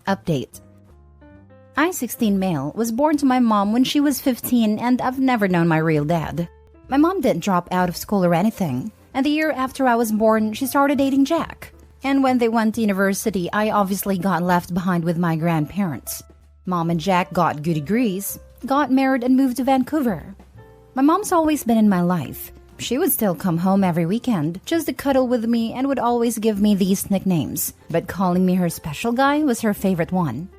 Update. I-16 male was born to my mom when she was 15 and I've never known my real dad. My mom didn't drop out of school or anything, and the year after I was born, she started dating Jack. And when they went to university, I obviously got left behind with my grandparents. Mom and Jack got good degrees, got married, and moved to Vancouver. My mom's always been in my life. She would still come home every weekend just to cuddle with me and would always give me these nicknames, but calling me her special guy was her favorite one.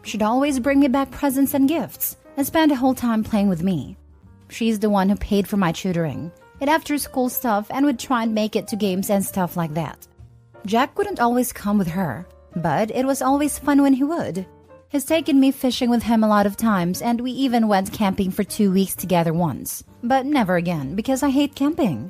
She'd always bring me back presents and gifts and spend the whole time playing with me. She's the one who paid for my tutoring and after-school stuff and would try and make it to games and stuff like that. Jack wouldn't always come with her, but it was always fun when he would. He's taken me fishing with him a lot of times, and we even went camping for 2 weeks together once. But never again, because I hate camping.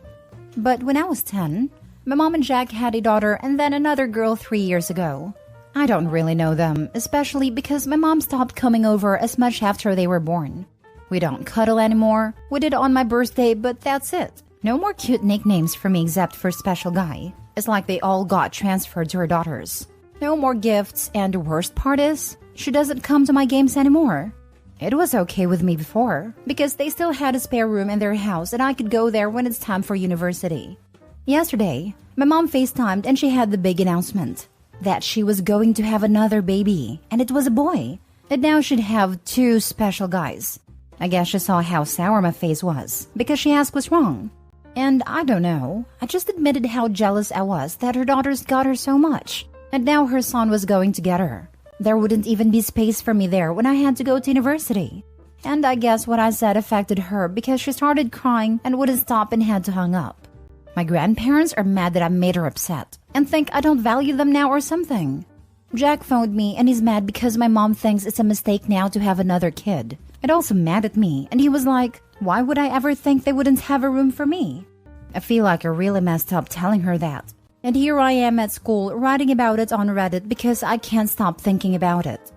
But when I was 10, my mom and Jack had a daughter and then another girl 3 years ago. I don't really know them, especially because my mom stopped coming over as much after they were born. We don't cuddle anymore. We did on my birthday, but that's it. No more cute nicknames for me except for special guy. It's like they all got transferred to her daughters. No more gifts, and the worst part is, she doesn't come to my games anymore. It was okay with me before, because they still had a spare room in their house and I could go there when it's time for university. Yesterday, my mom FaceTimed and she had the big announcement that she was going to have another baby, and it was a boy. And now she'd have 2 special guys. I guess she saw how sour my face was, because she asked what's wrong. And I don't know, I just admitted how jealous I was that her daughters got her so much, and now her son was going to get her. There wouldn't even be space for me there when I had to go to university. And I guess what I said affected her because she started crying and wouldn't stop and had to hang up. My grandparents are mad that I made her upset and think I don't value them now or something. Jack phoned me and he's mad because my mom thinks it's a mistake now to have another kid. And also mad at me, and he was like, why would I ever think they wouldn't have a room for me? I feel like I really messed up telling her that. And here I am at school writing about it on Reddit because I can't stop thinking about it.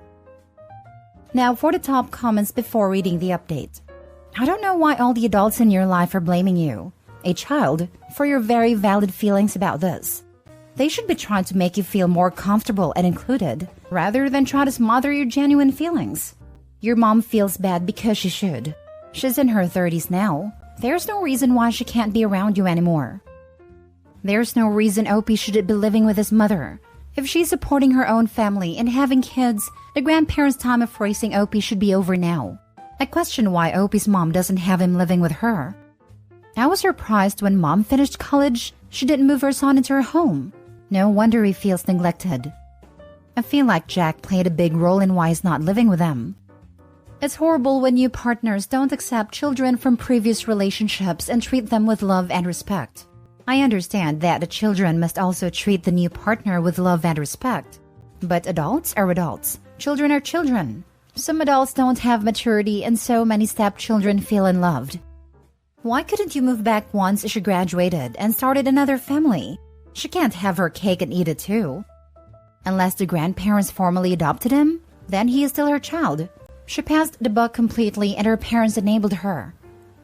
Now for the top comments before reading the update. I don't know why all the adults in your life are blaming you, a child, for your very valid feelings about this. They should be trying to make you feel more comfortable and included, rather than try to smother your genuine feelings. Your mom feels bad because she should. She's in her 30s now. There's no reason why she can't be around you anymore. There's no reason Opie should be living with his mother. If she's supporting her own family and having kids, the grandparents' time of raising Opie should be over now. I question why Opie's mom doesn't have him living with her. I was surprised when mom finished college, she didn't move her son into her home. No wonder he feels neglected. I feel like Jack played a big role in why he's not living with them. It's horrible when new partners don't accept children from previous relationships and treat them with love and respect. I understand that the children must also treat the new partner with love and respect. But adults are adults. Children are children. Some adults don't have maturity and so many stepchildren feel unloved. Why couldn't you move back once she graduated and started another family? She can't have her cake and eat it too. Unless the grandparents formally adopted him, then he is still her child. She passed the buck completely and her parents enabled her.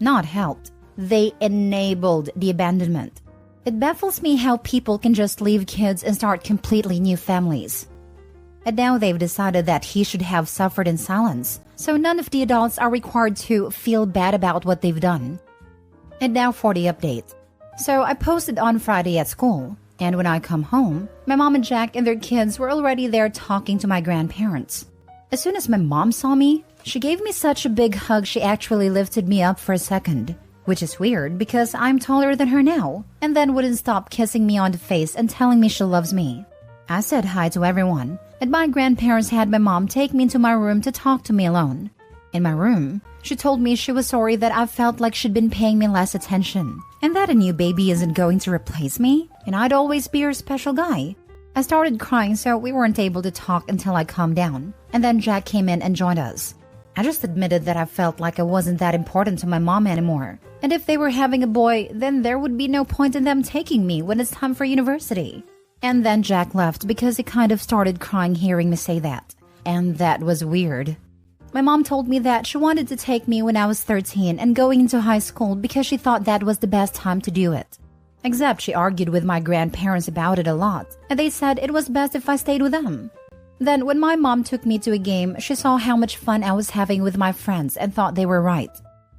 Not helped. They enabled the abandonment. It baffles me how people can just leave kids and start completely new families. And now they've decided that he should have suffered in silence, so none of the adults are required to feel bad about what they've done. And now for the update. So I posted on Friday at school, and when I come home, my mom and Jack and their kids were already there talking to my grandparents. As soon as my mom saw me, she gave me such a big hug she actually lifted me up for a second, which is weird because I'm taller than her now, and then wouldn't stop kissing me on the face and telling me she loves me. I said hi to everyone, and my grandparents had my mom take me into my room to talk to me alone. In my room, she told me she was sorry that I felt like she'd been paying me less attention, and that a new baby isn't going to replace me, and I'd always be her special guy. I started crying, so we weren't able to talk until I calmed down, and then Jack came in and joined us. I just admitted that I felt like I wasn't that important to my mom anymore, and if they were having a boy, then there would be no point in them taking me when it's time for university. And then Jack left because he kind of started crying hearing me say that, and that was weird. My mom told me that she wanted to take me when I was 13 and going into high school because she thought that was the best time to do it. Except she argued with my grandparents about it a lot, and they said it was best if I stayed with them. Then when my mom took me to a game, she saw how much fun I was having with my friends and thought they were right.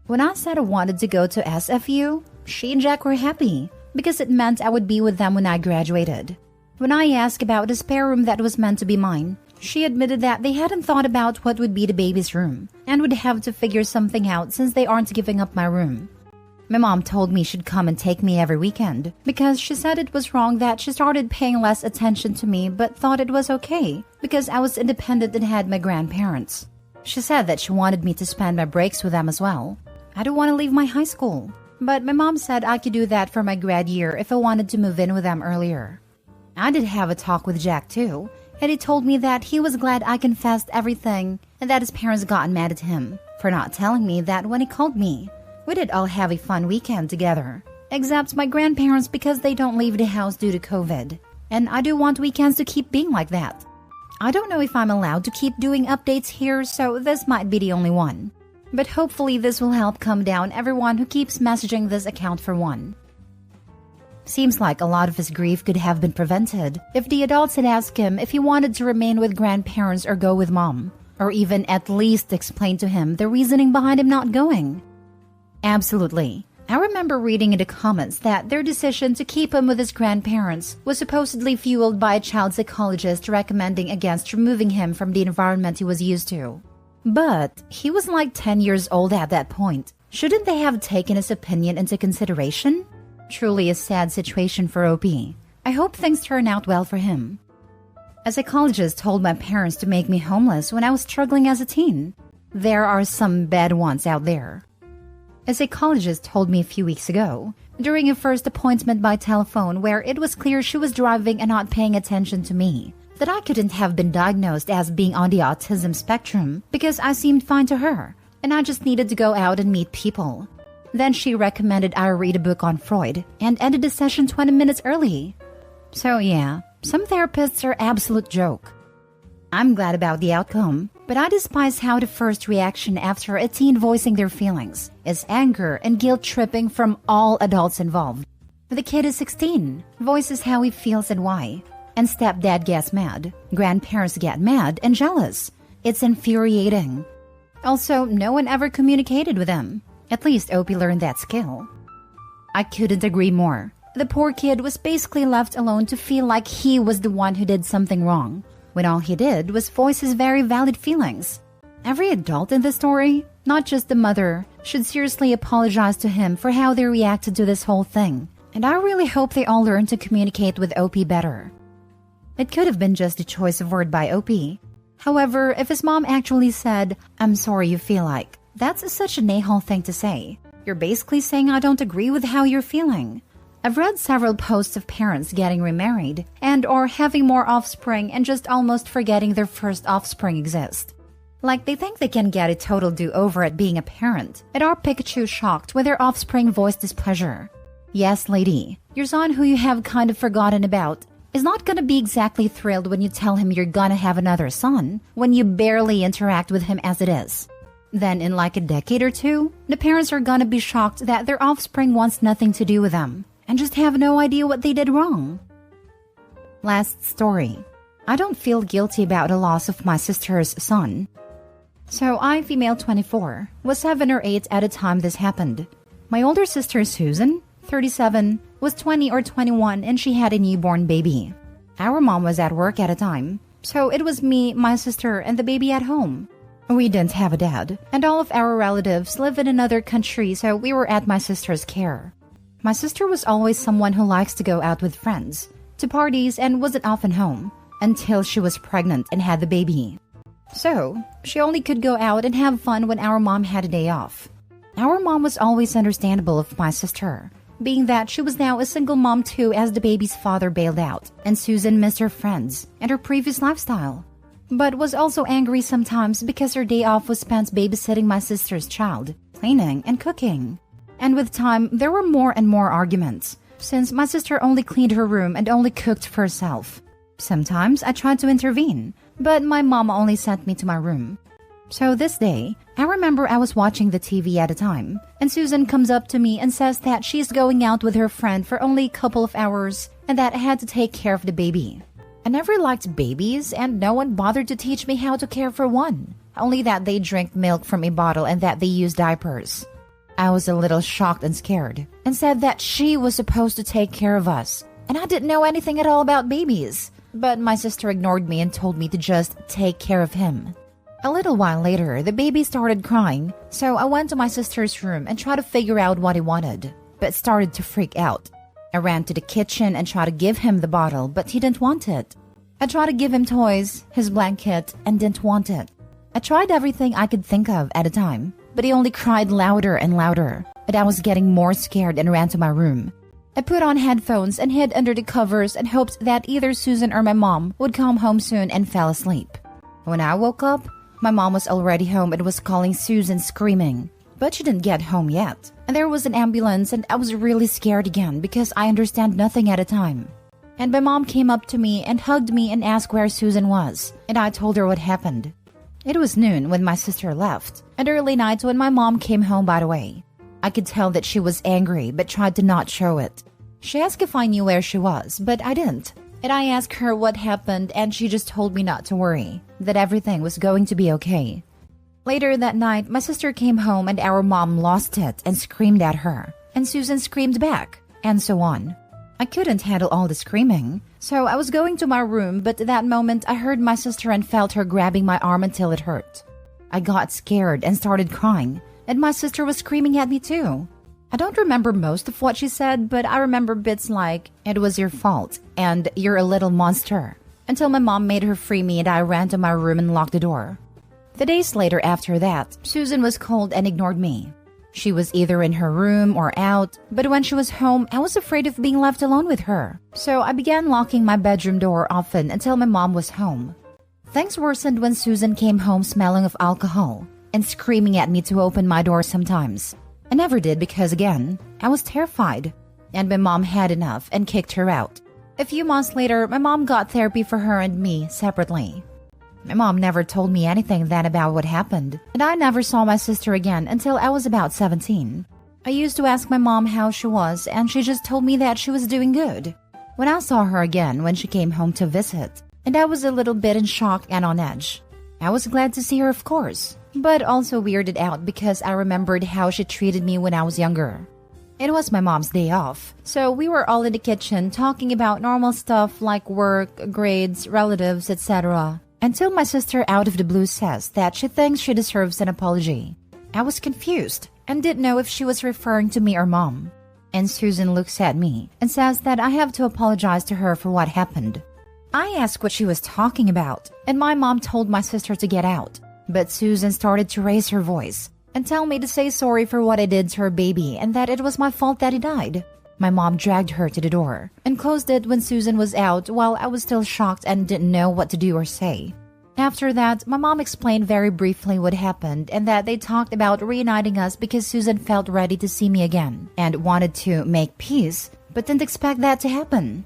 When I said I wanted to go to SFU, she and Jack were happy because it meant I would be with them when I graduated. When I asked about the spare room that was meant to be mine, she admitted that they hadn't thought about what would be the baby's room and would have to figure something out since they aren't giving up my room. My mom told me she'd come and take me every weekend because she said it was wrong that she started paying less attention to me but thought it was okay because I was independent and had my grandparents. She said that she wanted me to spend my breaks with them as well. I don't want to leave my high school, but my mom said I could do that for my grad year if I wanted to move in with them earlier. I did have a talk with Jack too, and he told me that he was glad I confessed everything and that his parents got mad at him for not telling me that when he called me. We did all have a fun weekend together, except my grandparents because they don't leave the house due to COVID. And I do want weekends to keep being like that. I don't know if I'm allowed to keep doing updates here, so this might be the only one. But hopefully this will help calm down everyone who keeps messaging this account for one. Seems like a lot of his grief could have been prevented if the adults had asked him if he wanted to remain with grandparents or go with mom, or even at least explain to him the reasoning behind him not going. Absolutely. I remember reading in the comments that their decision to keep him with his grandparents was supposedly fueled by a child psychologist recommending against removing him from the environment he was used to. But he was like 10 years old at that point. Shouldn't they have taken his opinion into consideration? Truly a sad situation for OP. I hope things turn out well for him. A psychologist told my parents to make me homeless when I was struggling as a teen. There are some bad ones out there. A psychologist told me a few weeks ago, during a first appointment by telephone where it was clear she was driving and not paying attention to me, that I couldn't have been diagnosed as being on the autism spectrum because I seemed fine to her, and I just needed to go out and meet people. Then she recommended I read a book on Freud and ended the session 20 minutes early. So yeah, some therapists are absolute joke. I'm glad about the outcome, but I despise how the first reaction after a teen voicing their feelings is anger and guilt-tripping from all adults involved. The kid is 16, voices how he feels and why, and stepdad gets mad, grandparents get mad and jealous. It's infuriating. Also, no one ever communicated with him. At least Opie learned that skill. I couldn't agree more. The poor kid was basically left alone to feel like he was the one who did something wrong, when all he did was voice his very valid feelings. Every adult in the story, not just the mother, should seriously apologize to him for how they reacted to this whole thing, and I really hope they all learn to communicate with OP better. It could have been just a choice of word by OP. However, if his mom actually said, "I'm sorry you feel like," that's such an a-hole thing to say. You're basically saying I don't agree with how you're feeling. I've read several posts of parents getting remarried and or having more offspring and just almost forgetting their first offspring exists. Like they think they can get a total do-over at being a parent, and are Pikachu shocked when their offspring voiced displeasure. Yes, lady, your son who you have kind of forgotten about is not gonna be exactly thrilled when you tell him you're gonna have another son when you barely interact with him as it is. Then in like a decade or two, the parents are gonna be shocked that their offspring wants nothing to do with them and just have no idea what they did wrong. Last story. I don't feel guilty about the loss of my sister's son. So I, female 24, was 7 or 8 at the time this happened. My older sister Susan, 37, was 20 or 21 and she had a newborn baby. Our mom was at work at a time, so it was me, my sister, and the baby at home. We didn't have a dad, and all of our relatives live in another country, so we were at my sister's care. My sister was always someone who likes to go out with friends, to parties, and wasn't often home, until she was pregnant and had the baby. So, she only could go out and have fun when our mom had a day off. Our mom was always understandable of my sister, being that she was now a single mom too as the baby's father bailed out, and Susan missed her friends and her previous lifestyle. But was also angry sometimes because her day off was spent babysitting my sister's child, cleaning and cooking. And with time, there were more and more arguments, since my sister only cleaned her room and only cooked for herself. Sometimes I tried to intervene, but my mom only sent me to my room. So this day, I remember I was watching the TV at a time, and Susan comes up to me and says that she's going out with her friend for only a couple of hours and that I had to take care of the baby. I never liked babies, and no one bothered to teach me how to care for one, only that they drink milk from a bottle and that they use diapers. I was a little shocked and scared, and said that she was supposed to take care of us, and I didn't know anything at all about babies. But my sister ignored me and told me to just take care of him. A little while later, the baby started crying, so I went to my sister's room and tried to figure out what he wanted, but started to freak out. I ran to the kitchen and tried to give him the bottle, but he didn't want it. I tried to give him toys, his blanket, and didn't want it. I tried everything I could think of at a time, but he only cried louder and louder, and I was getting more scared and ran to my room. I put on headphones and hid under the covers and hoped that either Susan or my mom would come home soon, and fell asleep. When I woke up, my mom was already home and was calling Susan, screaming. But she didn't get home yet, and there was an ambulance, and I was really scared again because I understand nothing at a time. And my mom came up to me and hugged me and asked where Susan was, and I told her what happened. It was noon when my sister left, and early night when my mom came home, by the way. I could tell that she was angry but tried to not show it. She asked if I knew where she was, but I didn't. And I asked her what happened, and she just told me not to worry, that everything was going to be okay. Later that night, my sister came home and our mom lost it and screamed at her, and Susan screamed back, and so on. I couldn't handle all the screaming, so I was going to my room, but at that moment I heard my sister and felt her grabbing my arm until it hurt. I got scared and started crying, and my sister was screaming at me too. I don't remember most of what she said, but I remember bits like, "It was your fault," and "You're a little monster," until my mom made her free me and I ran to my room and locked the door. The days later after that, Susan was cold and ignored me. She was either in her room or out, but when she was home, I was afraid of being left alone with her. So I began locking my bedroom door often until my mom was home. Things worsened when Susan came home smelling of alcohol and screaming at me to open my door sometimes. I never did because, again, I was terrified. And my mom had enough and kicked her out. A few months later, my mom got therapy for her and me separately. My mom never told me anything then about what happened, and I never saw my sister again until I was about 17. I used to ask my mom how she was, and she just told me that she was doing good. When I saw her again when she came home to visit, and I was a little bit in shock and on edge. I was glad to see her, of course, but also weirded out because I remembered how she treated me when I was younger. It was my mom's day off, so we were all in the kitchen talking about normal stuff like work, grades, relatives, etc. Until my sister out of the blue says that she thinks she deserves an apology. I was confused and didn't know if she was referring to me or mom. And Susan looks at me and says that I have to apologize to her for what happened. I asked what she was talking about, and my mom told my sister to get out. But Susan started to raise her voice and tell me to say sorry for what I did to her baby and that it was my fault that he died. My mom dragged her to the door and closed it when Susan was out while I was still shocked and didn't know what to do or say. After that, my mom explained very briefly what happened and that they talked about reuniting us because Susan felt ready to see me again and wanted to make peace, but didn't expect that to happen.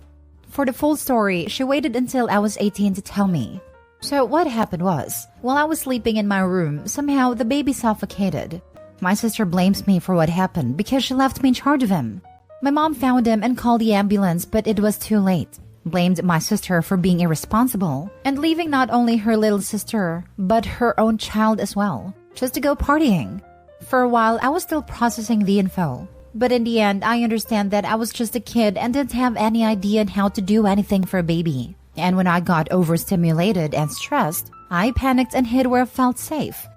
For the full story, she waited until I was 18 to tell me. So what happened was, while I was sleeping in my room, somehow the baby suffocated. My sister blames me for what happened because she left me in charge of him. My mom found him and called the ambulance, but it was too late. Blamed my sister for being irresponsible and leaving not only her little sister, but her own child as well, just to go partying. For a while, I was still processing the info. But in the end, I understand that I was just a kid and didn't have any idea on how to do anything for a baby. And when I got overstimulated and stressed, I panicked and hid where I felt safe.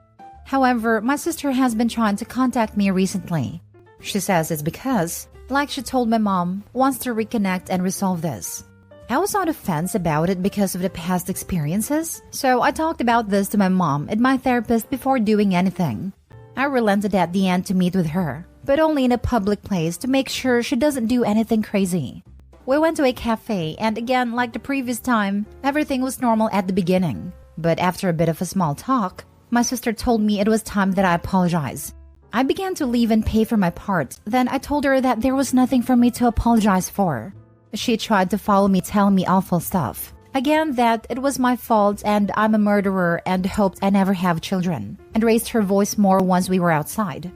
However, my sister has been trying to contact me recently. She says it's because, like she told my mom, wants to reconnect and resolve this. I was on the fence about it because of the past experiences, so I talked about this to my mom and my therapist before doing anything. I relented at the end to meet with her, but only in a public place to make sure she doesn't do anything crazy. We went to a cafe, and again, like the previous time, everything was normal at the beginning. But after a bit of a small talk, my sister told me it was time that I apologize. I began to leave and pay for my part. Then I told her that there was nothing for me to apologize for. She tried to follow me, telling me awful stuff. Again, that it was my fault and I'm a murderer and hoped I never have children, and raised her voice more once we were outside.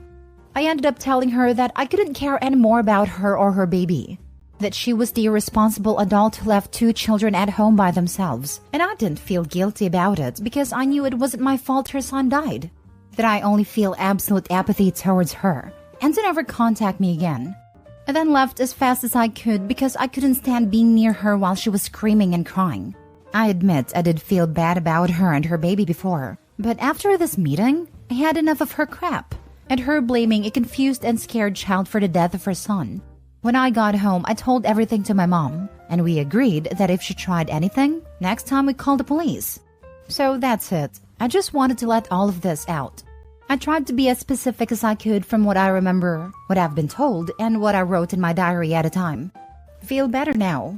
I ended up telling her that I couldn't care any more about her or her baby. that she was the irresponsible adult who left 2 children at home by themselves, and I didn't feel guilty about it because I knew it wasn't my fault her son died. That I only feel absolute apathy towards her, and to never contact me again. I then left as fast as I could because I couldn't stand being near her while she was screaming and crying. I admit I did feel bad about her and her baby before, but after this meeting, I had enough of her crap, and her blaming a confused and scared child for the death of her son. When I got home, I told everything to my mom, and we agreed that if she tried anything, next time we called the police. So that's it. I just wanted to let all of this out. I tried to be as specific as I could from what I remember, what I've been told, and what I wrote in my diary at a time. Feel better now.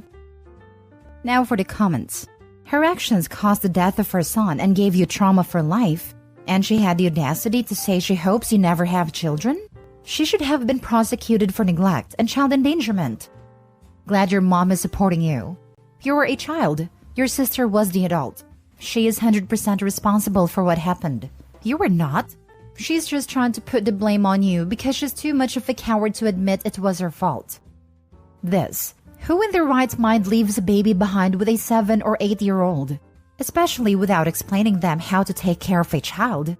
Now for the comments. Her actions caused the death of her son and gave you trauma for life, and she had the audacity to say she hopes you never have children? She should have been prosecuted for neglect and child endangerment. Glad your mom is supporting you. You were a child. Your sister was the adult. She is 100% responsible for what happened. You were not. She's just trying to put the blame on you because she's too much of a coward to admit it was her fault. This. Who in their right mind leaves a baby behind with a 7 or 8-year-old? Especially without explaining them how to take care of a child.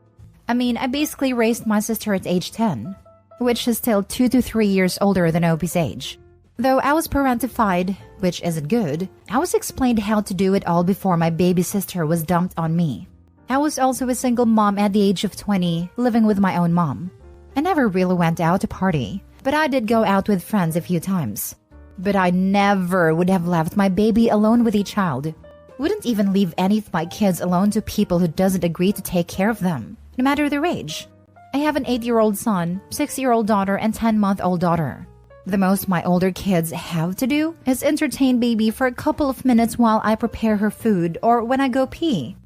I mean, I basically raised my sister at age 10. Which is still 2 to 3 years older than Opie's age. Though I was parentified, which isn't good, I was explained how to do it all before my baby sister was dumped on me. I was also a single mom at the age of 20, living with my own mom. I never really went out to party, but I did go out with friends a few times. But I never would have left my baby alone with a child. Wouldn't even leave any of my kids alone to people who doesn't agree to take care of them, no matter their age. I have an 8-year-old son, 6-year-old daughter, and 10-month-old daughter. The most my older kids have to do is entertain baby for a couple of minutes while I prepare her food or when I go pee.